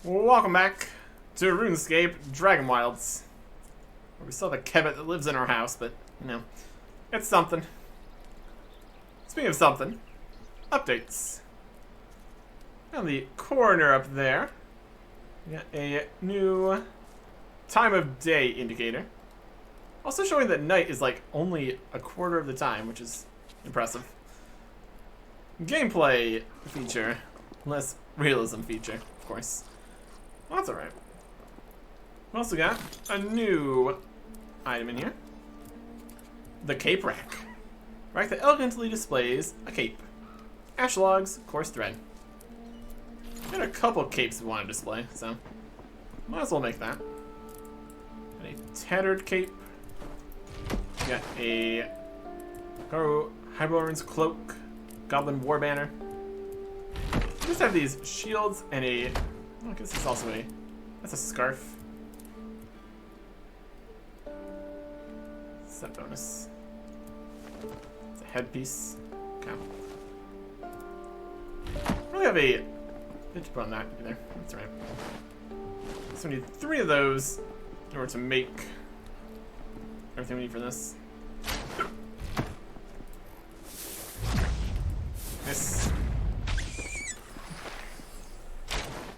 Welcome back to RuneScape Dragonwilds. We still have a Kebbit that lives in our house, but, you know, it's something. Speaking of something, updates. On the corner up there, we got a new time of day indicator. Also showing that night is like only a quarter of the time, which is impressive. Gameplay feature, less realism feature, of course. Well, that's alright. We also got a new item in here. The cape rack. Rack that elegantly displays a cape. Ash logs, coarse thread. Got a couple capes we want to display, so might as well make that. Got a tattered cape. We got a Highborn's cloak, goblin war banner. We just have these shields and a. Oh, I guess it's also a. That's a scarf. Set bonus. It's a headpiece. Okay. Really have a bit to put on that there. That's right. So we need 3 of those in order to make everything we need for this. This.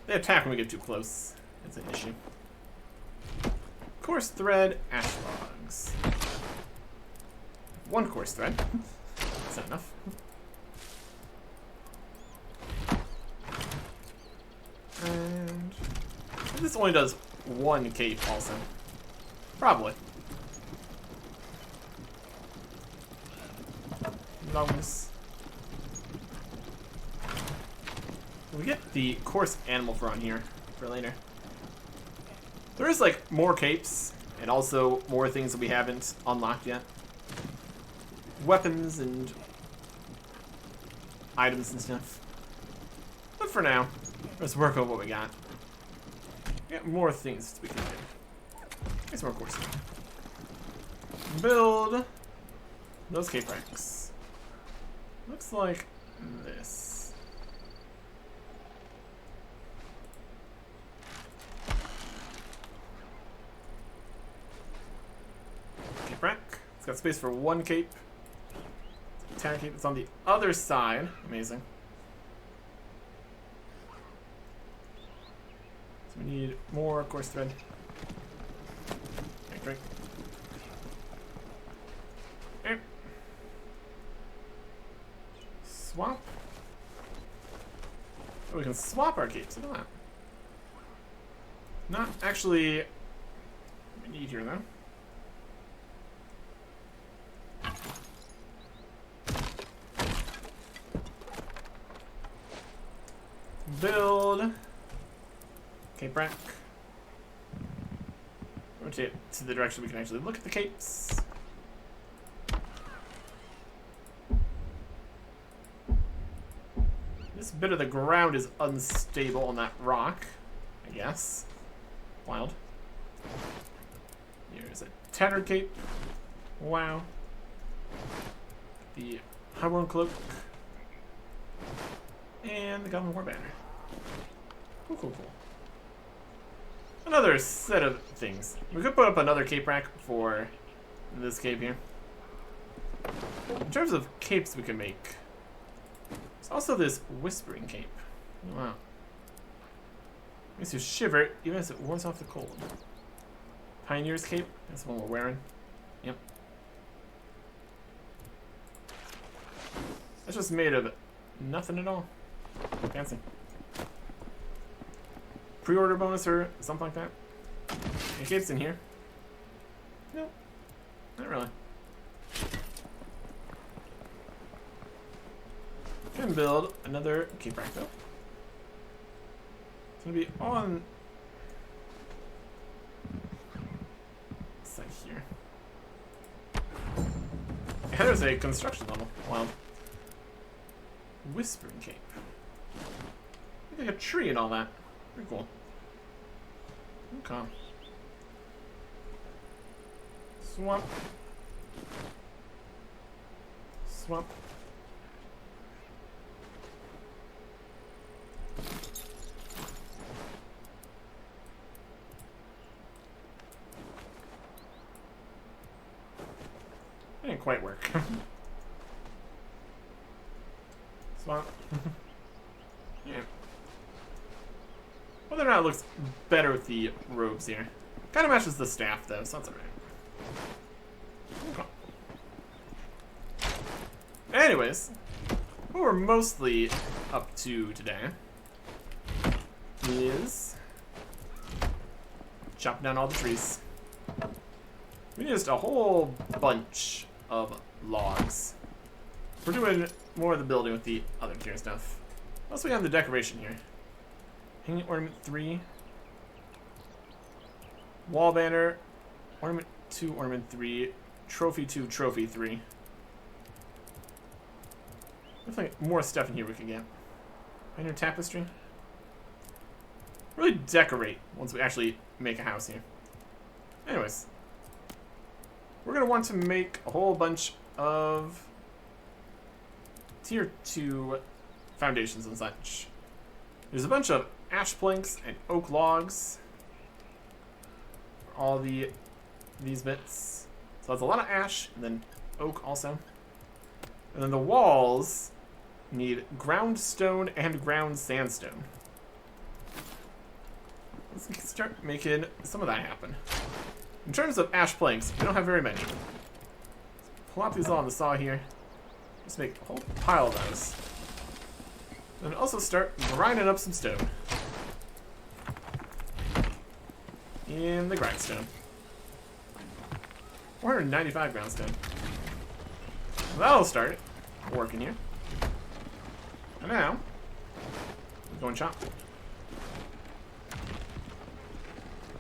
They attack when we get too close. That's an issue. Coarse thread, ash logs. 1 coarse thread. That's not enough. And this only does 1 cape also. Probably. Lungs. We get the coarse animal fur on here for later. There is like more capes and also more things that we haven't unlocked yet. Weapons and items and stuff. But for now, let's work on what we got. We got more things we can do. Get some more course. Build those cape racks. Looks like this. Cape rack. It's got space for 1 cape. Tanner cape. It's on the other side. Amazing. So we need more coarse thread. Okay, great. Okay. Swap. Oh, we can swap our capes. Look at that. Not actually what we need here though. Build cape rack. Rotate to the direction we can actually look at the capes. This bit of the ground is unstable on that rock, I guess. Wild. Here's a tattered cape. Wow. The Highborn cloak. And the Goblin War Banner. Cool, cool, cool. Another set of things. We could put up another cape rack for this cape here. In terms of capes we can make, there's also this Whispering cape. Oh, wow. Makes you shiver even as it wards off the cold. Pioneer's cape. That's the one we're wearing. Yep. That's just made of nothing at all. Fancy. Pre-order bonus or something like that. Any capes in here? No. Not really. Can build another cape rack though. It's gonna be on this side here. Yeah, there's a construction level. Wow. Whispering cape. Like a tree and all that. Pretty cool. Okay. Swap. Swap. didn't quite work. Swap. Yeah. Whether or not it looks better with the robes here. Kind of matches the staff, though, so that's alright. Okay. Anyways, what we're mostly up to today is chopping down all the trees. We need just a whole bunch of logs. We're doing more of the building with the other tier stuff. What else we got in the decoration here? Hanging ornament 3. Wall banner. Ornament 2, ornament 3. Trophy 2, trophy 3. Definitely more stuff in here we can get. Minor tapestry. Really decorate once we actually make a house here. Anyways. We're going to want to make a whole bunch of tier 2 foundations and such. There's a bunch of ash planks and oak logs for all these bits. So that's a lot of ash, and then oak also. And then the walls need ground stone and ground sandstone. Let's start making some of that happen. In terms of ash planks, we don't have very many. Plop these all on the saw here. Just make a whole pile of those. And also start grinding up some stone. In the grindstone. 495 groundstone. That'll start working here. And now, we're going chop.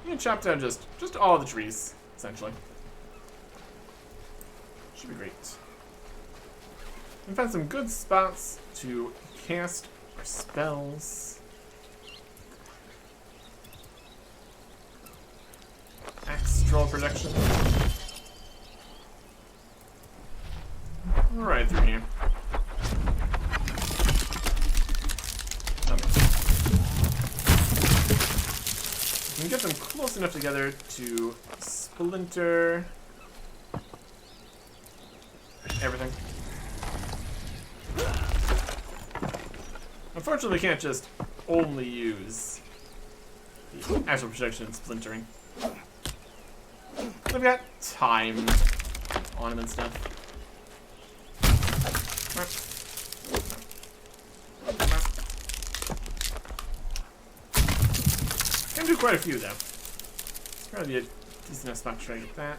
You can chop down just all the trees, essentially. Should be great. And find some good spots to cast our spells. Astral projection. Right through here. We can get them close enough together to splinter everything. Unfortunately, we can't just only use the actual projection and splintering. We've got time on them and stuff. Can do quite a few though. It's probably a decent enough spot to try to get that.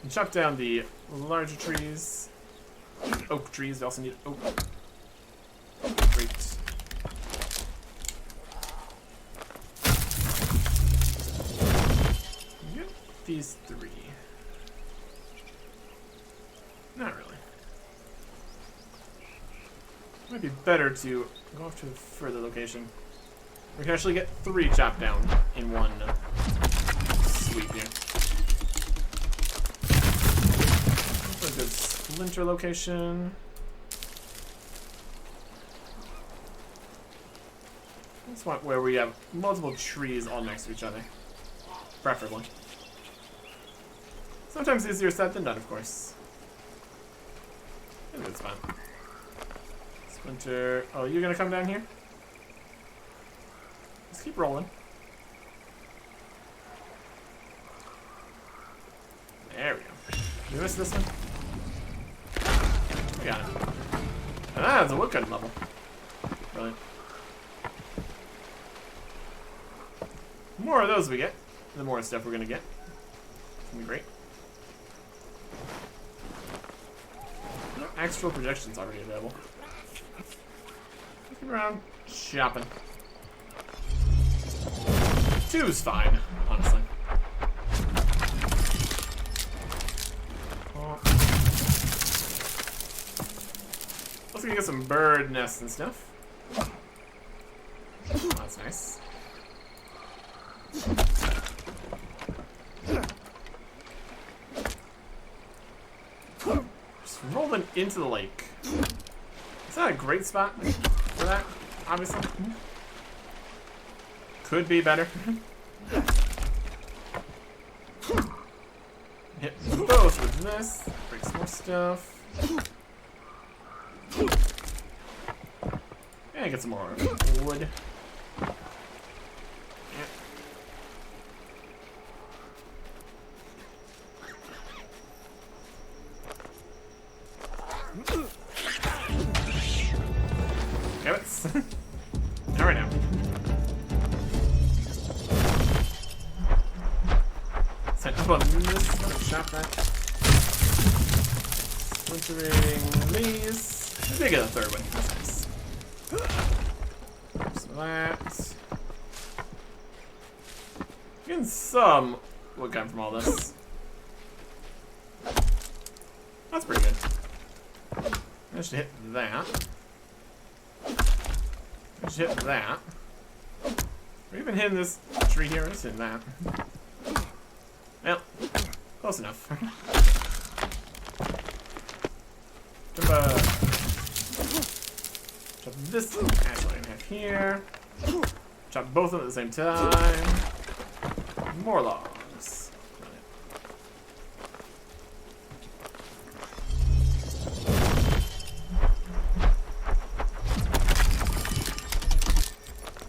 And chop down the larger trees. Oak trees, we also need oak. Great. Get these 3. Not really. Might be better to go off to a further location. We can actually get 3 chopped down in one sweep here. That's a good splinter location. That's one where we have multiple trees all next to each other. Preferably. Sometimes easier said than done, of course. A good spot. Splinter. Oh, you're gonna come down here? Let's keep rolling. There we go. You missed this one? We got it. And that's a woodcutting level. Brilliant. The more of those we get, the more stuff we're gonna get. It's gonna be great. Astral projection's already available. Looking around, shopping. 2's fine, honestly. Oh. Let's get some bird nests and stuff. Oh, that's nice. Just rolling into the lake. Is that a great spot for that? Obviously. Could be better. Hit both with this. Break some more stuff. And get some more wood. Carrots. Alright now. Set up on this. Shop that. Splintering these. Maybe get a third one. That's nice. So that. Getting some wood come from all this. That's pretty good. I should hit that. I should hit that. We're even hitting this tree here. Let's hit that. Well, close enough. Chop this actually in half here. Chop both of them at the same time. More logs.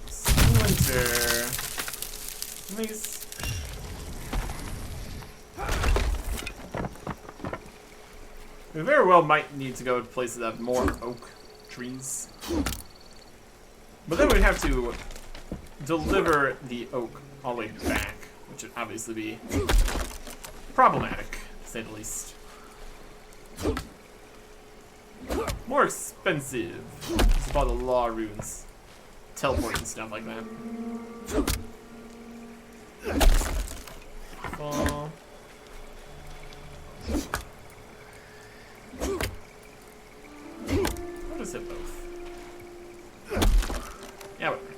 Splinter. These. We very well might need to go to places that have more oak trees. But then we'd have to deliver the oak all the way back, which would obviously be problematic, to say the least. More expensive. It's about the law runes. Teleport and stuff like that. Fall. What is it both? Yeah, whatever.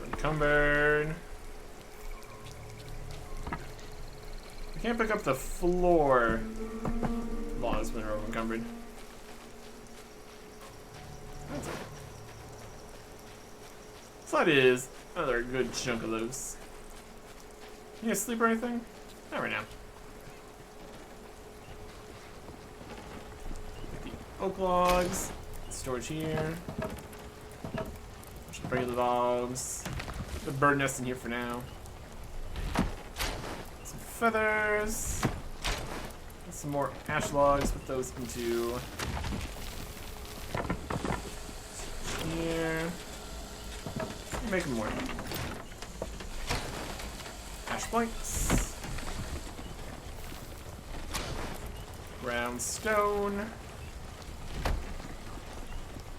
Encumbered. I can't pick up the floor logs when they're over encumbered. That's okay. So that is another good chunk of those. You gonna sleep or anything? Not right now. The oak logs. Storage here. Just bring the logs. The bird nest in here for now. Some feathers. And some more ash logs. Put those into here. Make more. Ash planks. Brown stone.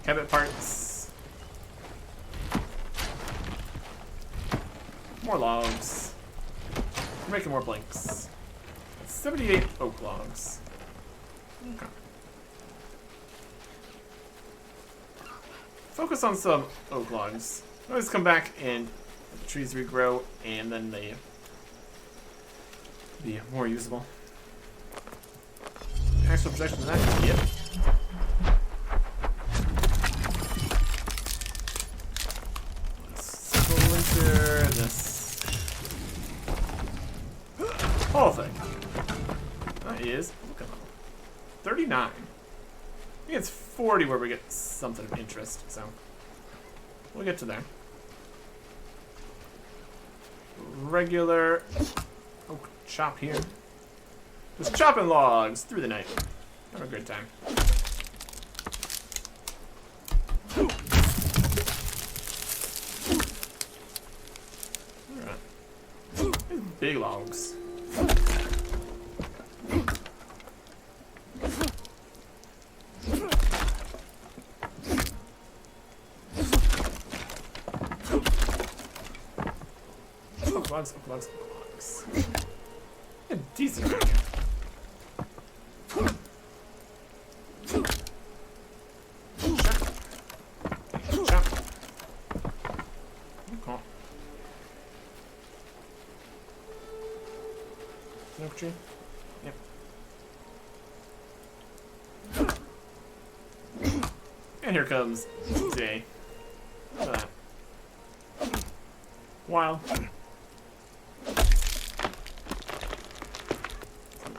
Cabot parts. More logs. We're making more planks. 78 oak logs. Okay. Focus on some oak logs. Always come back and the trees regrow, and then they be more usable. Actual projection of that? Yep. Splinter this whole thing. That is, look at that, 39. I think it's 40 where we get something of interest, so we'll get to there. Regular oak chop here. Just chopping logs through the night. Have a good time. Alright. These big logs. Logs. A decent right here. Chop. Okay. Oak tree? Yep. And here comes day. Look at that. Wow.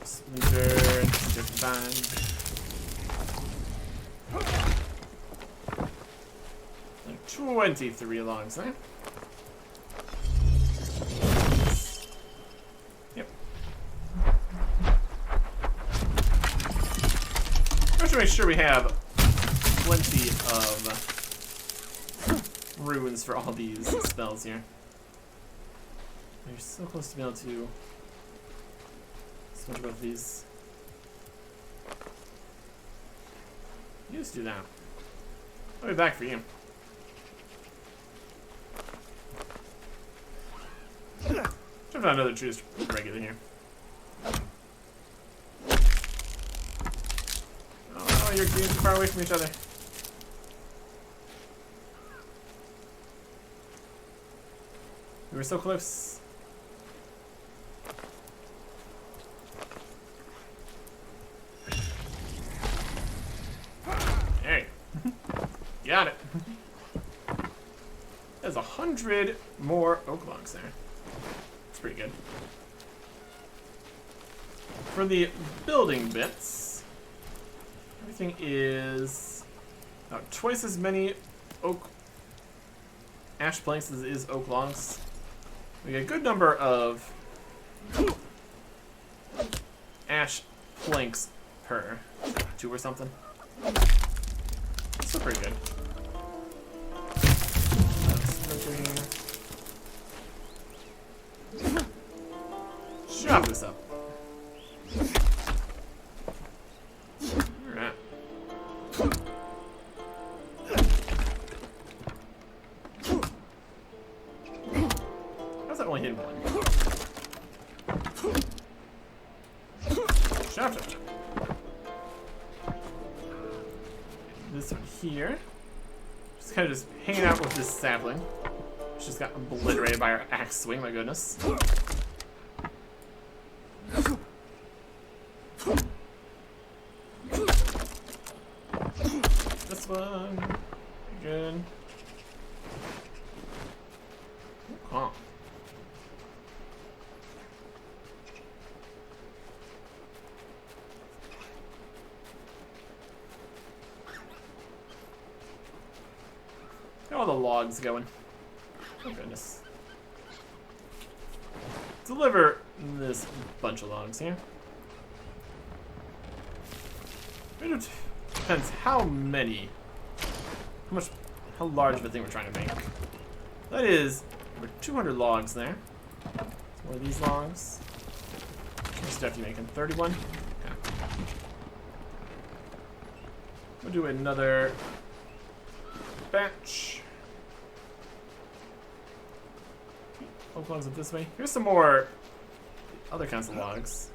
Splinter, divine. Like 23 logs there. Yep. I should make sure we have plenty of runes for all these spells here. You're so close to being able to switch both of these. You just do that. I'll be back for you. Jump down another juice regular here. Oh, you're getting too far away from each other. We were so close. Hey, got it. There's 100 more oak logs there. That's pretty good. For the building bits, everything is about twice as many oak ash planks as is oak logs. We get a good number of ash planks per 2 or something. Still pretty good. Chop this up. Alright. How's that only hitting one? Chop, chop, chop. This one here. Just kind of just hanging out with this sapling. Which just got obliterated by our axe swing, my goodness. This one. Good. Oh. Got all the logs going. Oh goodness. Deliver this bunch of logs here. It depends how large of a thing we're trying to make. That is over 200 logs there. What are these logs? How much stuff are you making? 31? Okay. We'll do another batch. Oak logs up this way. Here's some more other kinds of logs.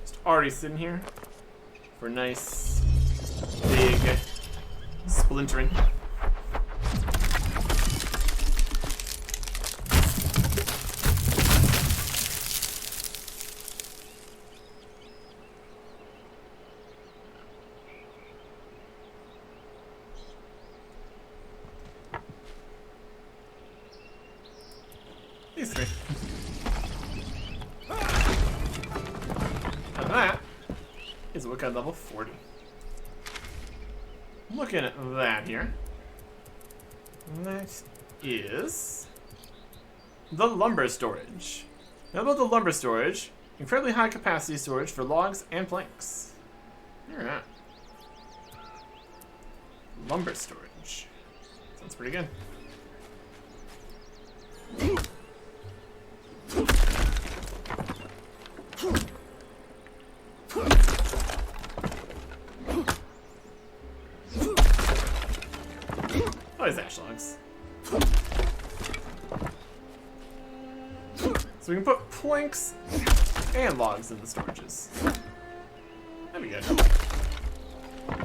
Just already sitting here for nice big splintering. These 3. And that is woodcut level 40. Looking at that here. That is the lumber storage. Now about the lumber storage, incredibly high capacity storage for logs and planks. Alright. Lumber storage. Sounds pretty good. Oh, these ash logs. So we can put planks and logs in the storages. That'd be good.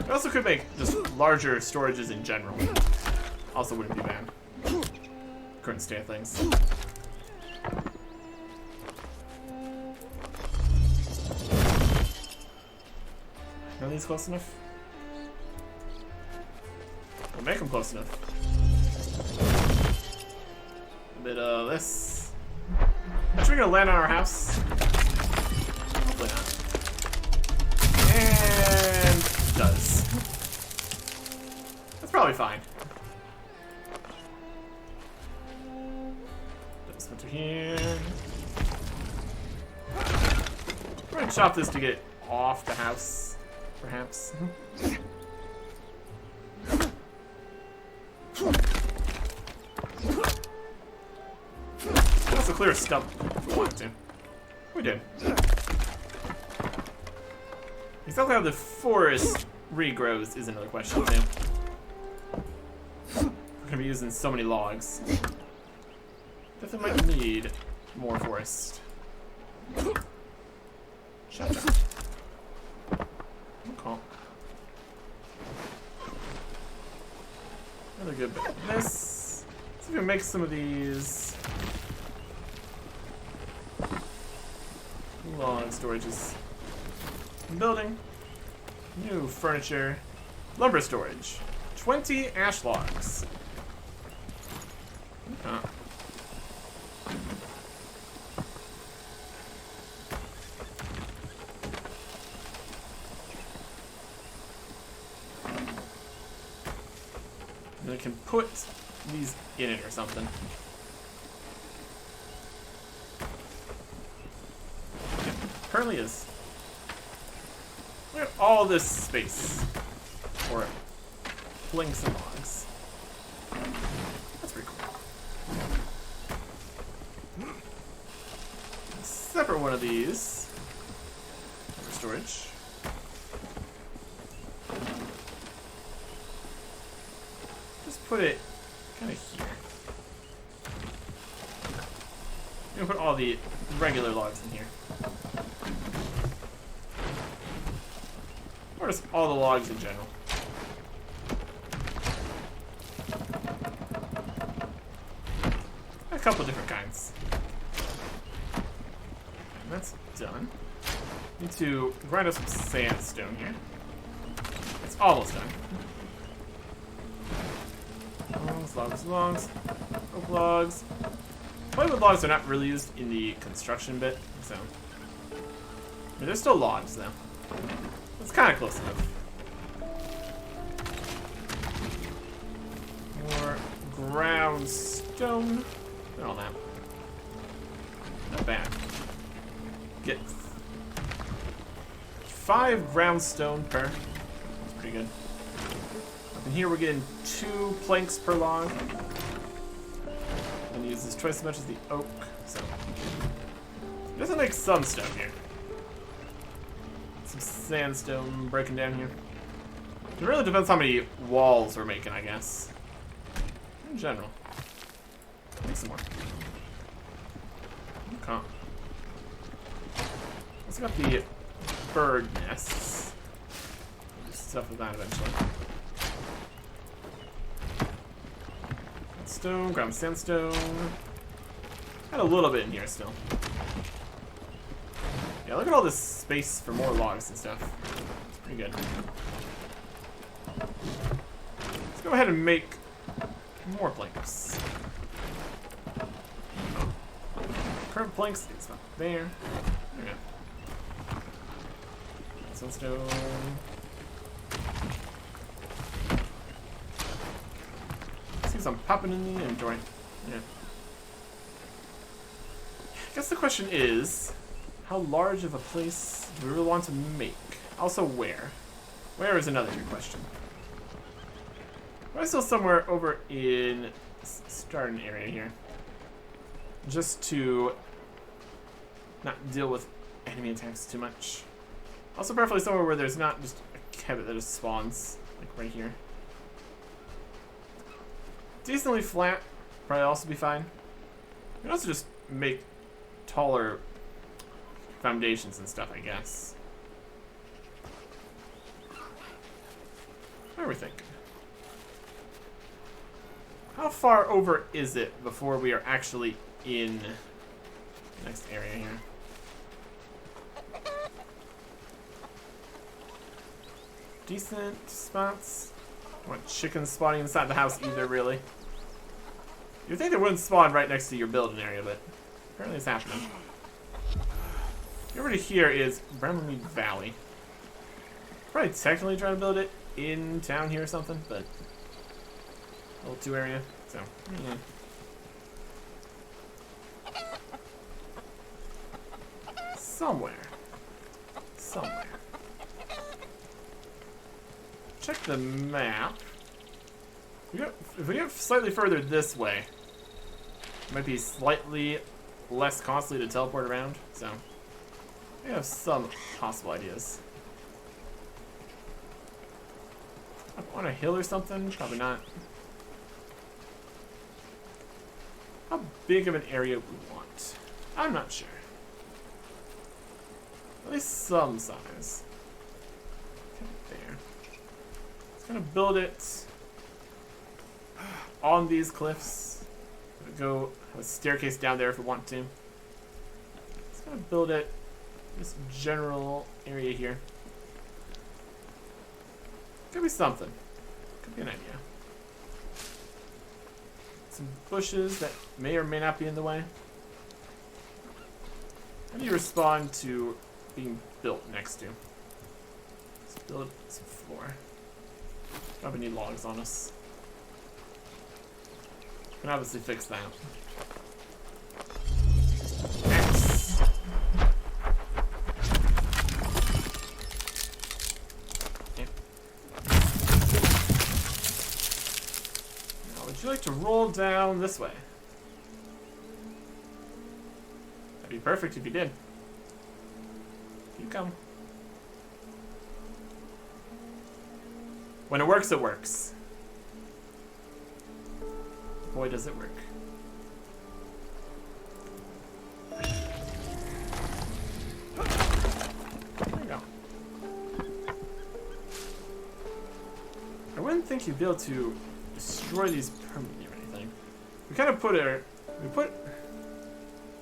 We also could make just larger storages in general. Also wouldn't be bad. Current state of things. Are these close enough? We'll make them close enough. bit of this. Actually, we're gonna land on our house. Hopefully not. And it does. That's probably fine. Let's go to here. We're gonna chop this to get off the house, perhaps. Let's clear a stump if we want to. We did. Exactly how the forest regrows is another question too. We're gonna be using so many logs. Definitely might need more forest. Shut up. Okay. Another good bit of this. Let's see if we can make some of these log storages. Building. New furniture. Lumber storage. 20 ash logs. Okay. And I can put these in it or something. Yeah, currently is. Look at all this space for planks and logs. That's pretty cool. Separate one of these for storage. Put it kind of here. I'm gonna put all the regular logs in here. Or just all the logs in general. A couple different kinds. And that's done. Need to grind up some sandstone here. It's almost done. Logs, oak logs. Plywood logs are not really used in the construction bit, so. I mean, they're still logs, though. It's kind of close enough. More ground stone. And all that. Not bad. Get 5 ground stone per. That's pretty good. And here we're getting 2 planks per log. And use this twice as much as the oak, so. It doesn't make some stone here. Some sandstone breaking down here. It really depends how many walls we're making, I guess. In general. Make some more. Okay. Also got the bird nests. Do stuff with that eventually. Stone, ground sandstone. Got a little bit in here still. Yeah, look at all this space for more logs and stuff. It's pretty good. Let's go ahead and make more planks. Current planks, it's not there. There we go. Sandstone. I'm popping in the inventory. Yeah. I guess the question is, how large of a place do we really want to make? Also, where? Where is another good question. I'm still somewhere over in starting area here, just to not deal with enemy attacks too much. Also, preferably somewhere where there's not just a cabin that just spawns, like right here. Decently flat, probably also be fine. You can also just make taller foundations and stuff, I guess. What are we thinking? How far over is it before we are actually in the next area here? Decent spots. I want chickens spawning inside the house either, really. You'd think they wouldn't spawn right next to your building area, but apparently it's happening. Over to here is Bramley Valley. Probably technically trying to build it in town here or something, but level 2 area, so yeah. Somewhere. Check the map. If we get slightly further this way, it might be slightly less costly to teleport around, so we have some possible ideas. On a hill or something? Probably not. How big of an area we want? I'm not sure. At least some size. Okay, there. Just gonna build it on these cliffs. Go have a staircase down there if we want to. Just gonna build it this general area here. Could be something. Could be an idea. Some bushes that may or may not be in the way. How do you respond to being built next to? Let's build some floor. Probably need logs on us. Can obviously fix that. X. Okay. Now, would you like to roll down this way? That'd be perfect if you did. You come. When it works, it works. Boy, does it work. There you go. I wouldn't think you'd be able to destroy these permanently or anything. We kind of put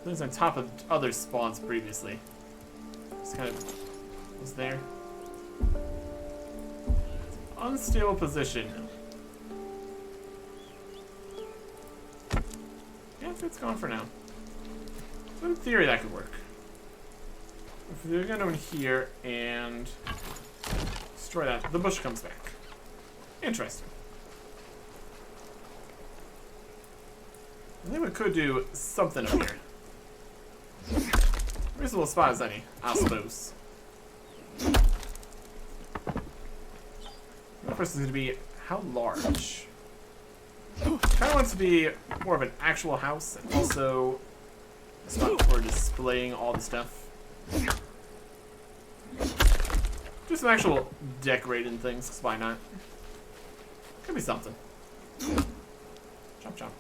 things on top of other spawns previously. Just kind of was there. Unstable position. Yeah, it's gone for now. So in theory, that could work. If we're gonna go in here and destroy that, the bush comes back. Interesting. I think we could do something up here. Reasonable spot as any, I suppose. The first is going to be how large. Kind of wants to be more of an actual house and also a spot for displaying all the stuff. Do some actual decorating things, because why not? Could be something. Chop chop.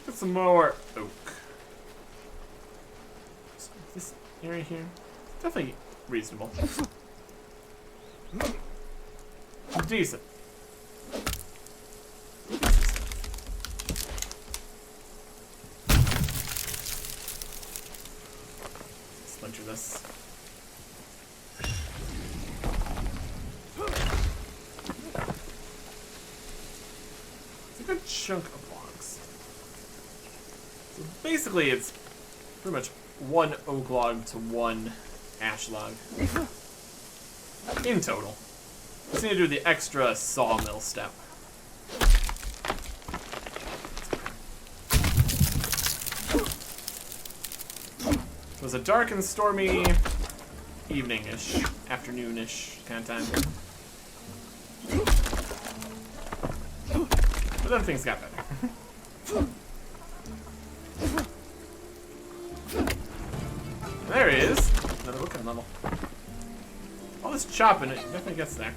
Get some more oak. So this area here, definitely reasonable. Decent. Splinter this. It's a good chunk of logs. So basically it's pretty much one oak log to one ash log. In total. Just need to do the extra sawmill step. It was a dark and stormy evening-ish, afternoon-ish kind of time. But then things got better. There he is. Another woodcut level. All this chopping, it definitely gets there.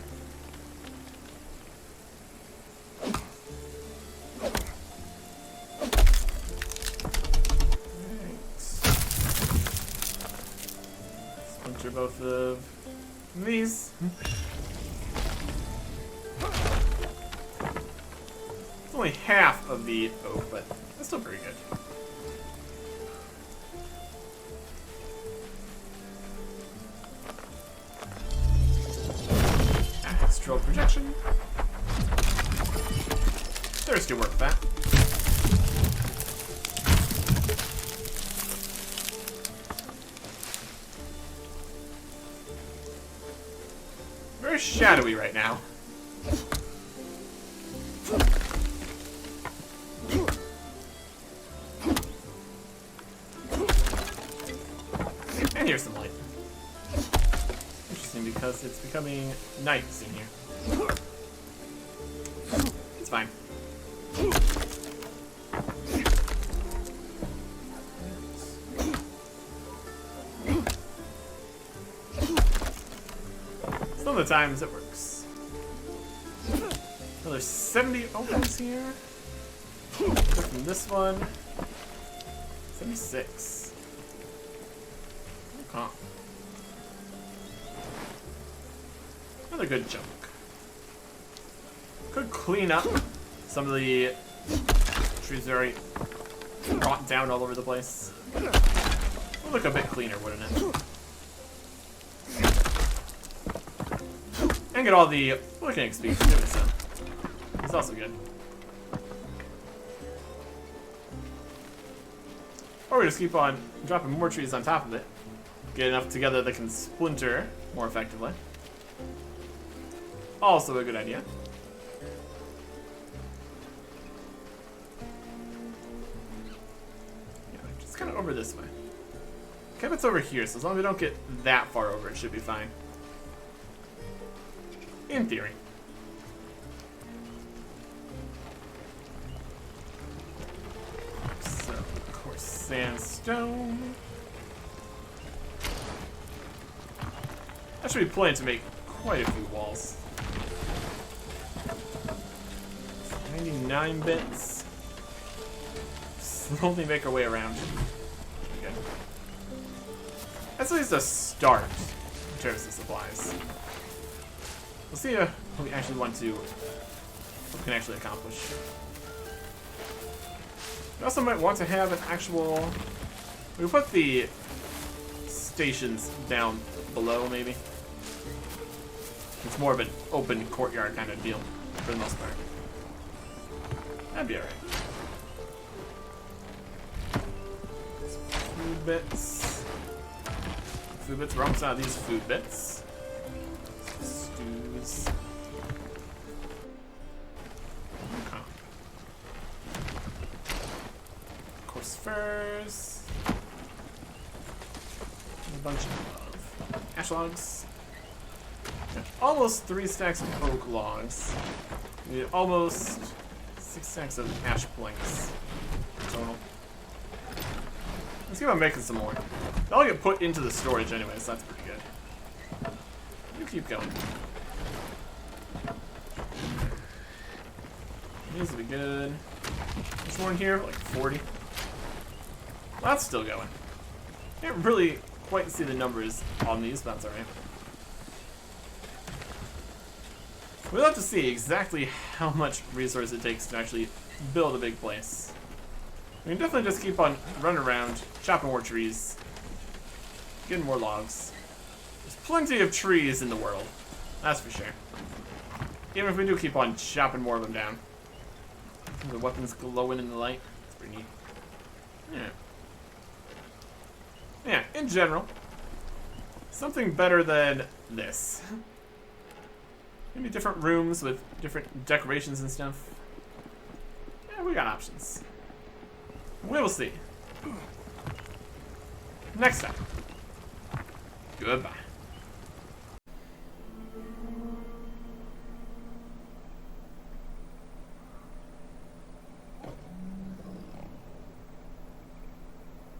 Splinter both of these. It's only half of the oak, but that's still pretty good. Astral projection. Thirsty work with that. Very shadowy right now. And here's some light. Interesting because it's becoming night soon here. It's fine. Some of the times it works. Another 70 opens here. From this one. 76. Huh. Another good chunk. Could clean up some of the trees that are already brought down all over the place. Would look a bit cleaner, wouldn't it? And get all the looking XP from doing so. It's also good. Or we just keep on dropping more trees on top of it. Get enough together that can splinter more effectively. Also a good idea. Yeah, just kind of over this way. Okay, it's over here, so as long as we don't get that far over, it should be fine. In theory. So, of course, sandstone. That should be plenty to make quite a few walls. 99 bits. Slowly make our way around. Okay. That's at least a start in terms of supplies. We'll see what we actually want to, what we can actually accomplish. We also might want to have an actual, we put the stations down below maybe. It's more of an open courtyard kind of deal for the most part. That'd be alright. Food bits. Food bits. We're almost out of these food bits. Stews. Okay. Of course, furs. A bunch of ash logs. Almost 3 stacks of oak logs. We need almost 6 stacks of ash planks total. Let's keep on making some more. They'll all get put into the storage anyway, so that's pretty good. You keep going. These will be good. There's more in here, like 40. Well, that's still going. Can't really quite see the numbers on these, but that's alright. We'll have to see exactly how much resource it takes to actually build a big place. We can definitely just keep on running around, chopping more trees, getting more logs. There's plenty of trees in the world, that's for sure. Even if we do keep on chopping more of them down. The weapons glowing in the light, it's pretty neat. Yeah. Yeah, in general, something better than this. Maybe different rooms with different decorations and stuff. Yeah, we got options. We will see. Next time. Goodbye.